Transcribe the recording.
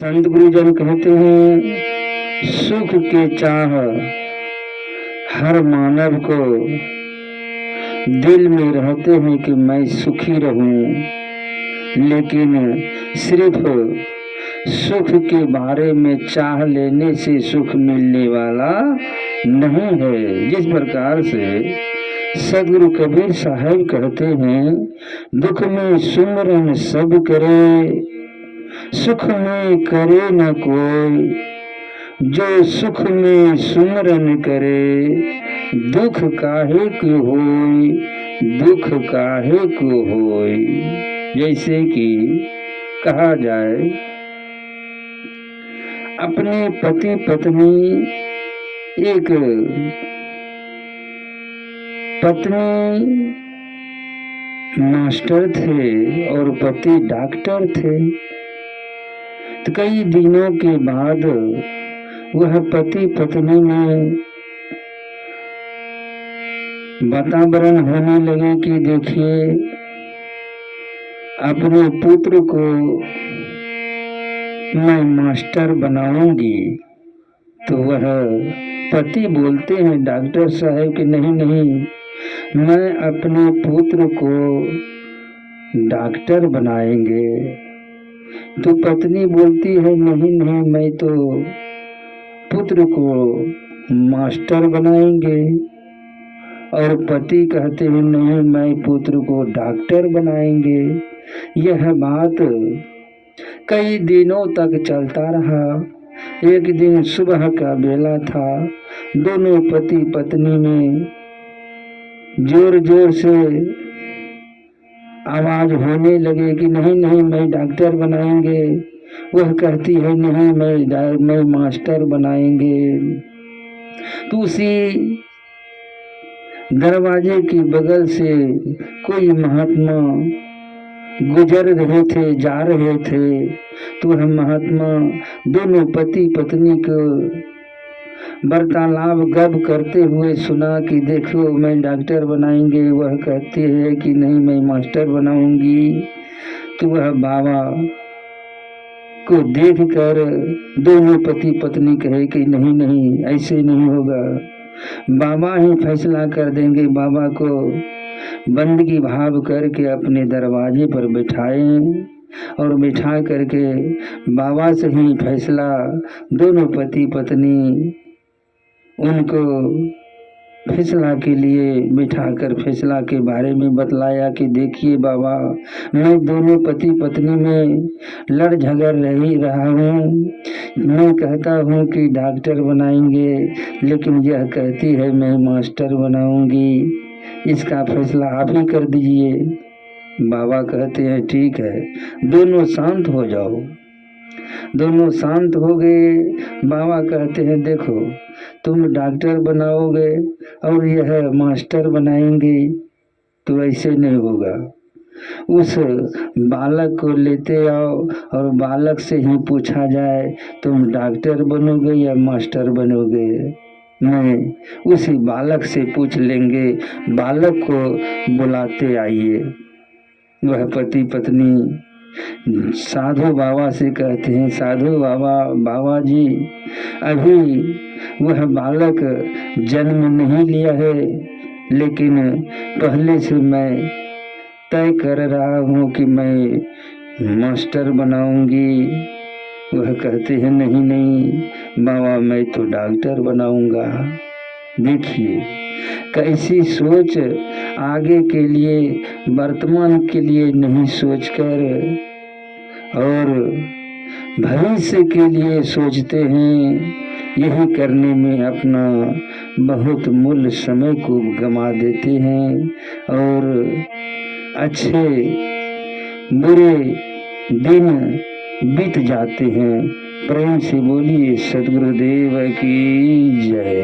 संत गुरुजन कहते हैं सुख के चाह हर मानव को दिल में रहते हैं कि मैं सुखी रहूं, लेकिन सिर्फ सुख के बारे में चाह लेने से सुख मिलने वाला नहीं है। जिस प्रकार से सदगुरु कबीर साहब कहते हैं, दुख में सुमरन सब करे, सुख में करे न कोई, जो सुख में सुमरन करे, दुख काहे को होई, दुख काहे को होई। जैसे कि कहा जाए, अपने पति पत्नी, एक पत्नी मास्टर थे और पति डॉक्टर थे। तो कई दिनों के बाद वह पति पत्नी में वातावरण होने लगे कि देखिए अपने पुत्र को मैं मास्टर बनाऊंगी। तो वह पति बोलते हैं डॉक्टर साहब कि नहीं नहीं, मैं अपने पुत्र को डॉक्टर बनाएंगे। तो पत्नी बोलती है नहीं नहीं, मैं तो पुत्र को मास्टर बनाएंगे। और पति कहते हैं नहीं, मैं पुत्र को डॉक्टर बनाएंगे। यह बात कई दिनों तक चलता रहा। एक दिन सुबह का बेला था, दोनों पति पत्नी में जोर जोर से आवाज होने लगे कि नहीं नहीं, मैं डॉक्टर बनाएंगे। वह कहती है नहीं, मैं मास्टर बनाएंगे। तो उसी दरवाजे की बगल से कोई महात्मा गुजर रहे थे, जा रहे थे। तो वह महात्मा दोनों पति पत्नी को वार्तालाप गप करते हुए सुना कि देखो मैं डॉक्टर बनाएंगे। वह कहते हैं कि नहीं, मैं मास्टर बनाऊंगी। तो वह बाबा को देखकर दोनों पति पत्नी कहे कि नहीं नहीं, ऐसे नहीं होगा, बाबा ही फैसला कर देंगे। बाबा को बंदगी भाव करके अपने दरवाजे पर बिठाए और बिठा करके बाबा से ही फैसला, दोनों पति पत्नी उनको फैसला के लिए बिठाकर फैसला के बारे में बतलाया कि देखिए बाबा, मैं दोनों पति पत्नी में लड़ झगड़ रहा हूँ। मैं कहता हूँ कि डॉक्टर बनाएंगे, लेकिन यह कहती है मैं मास्टर बनाऊंगी। इसका फैसला आप ही कर दीजिए। बाबा कहते हैं ठीक है, दोनों शांत हो जाओ। दोनों शांत हो गए। बाबा कहते हैं देखो, तुम डॉक्टर बनाओगे और यह मास्टर बनाएंगे, तो ऐसे नहीं होगा। उस बालक को लेते आओ और बालक से ही पूछा जाए तुम डॉक्टर बनोगे या मास्टर बनोगे। नहीं, उसी बालक से पूछ लेंगे। बालक को बुलाते आइए। वह पति पत्नी साधु बाबा से कहते हैं, साधु बाबा, बाबा जी अभी वह बालक जन्म नहीं लिया है, लेकिन पहले से मैं तय कर रहा हूँ कि मैं मास्टर बनाऊंगी। वह कहते हैं नहीं नहीं बाबा, मैं तो डॉक्टर बनाऊंगा। देखिए कैसी सोच, आगे के लिए वर्तमान के लिए नहीं सोचकर और भविष्य के लिए सोचते हैं। यही करने में अपना बहुत मूल्य समय को गंवा देते हैं और अच्छे बुरे दिन बीत जाते हैं। प्रेम से बोलिए सद्गुरुदेव की जय।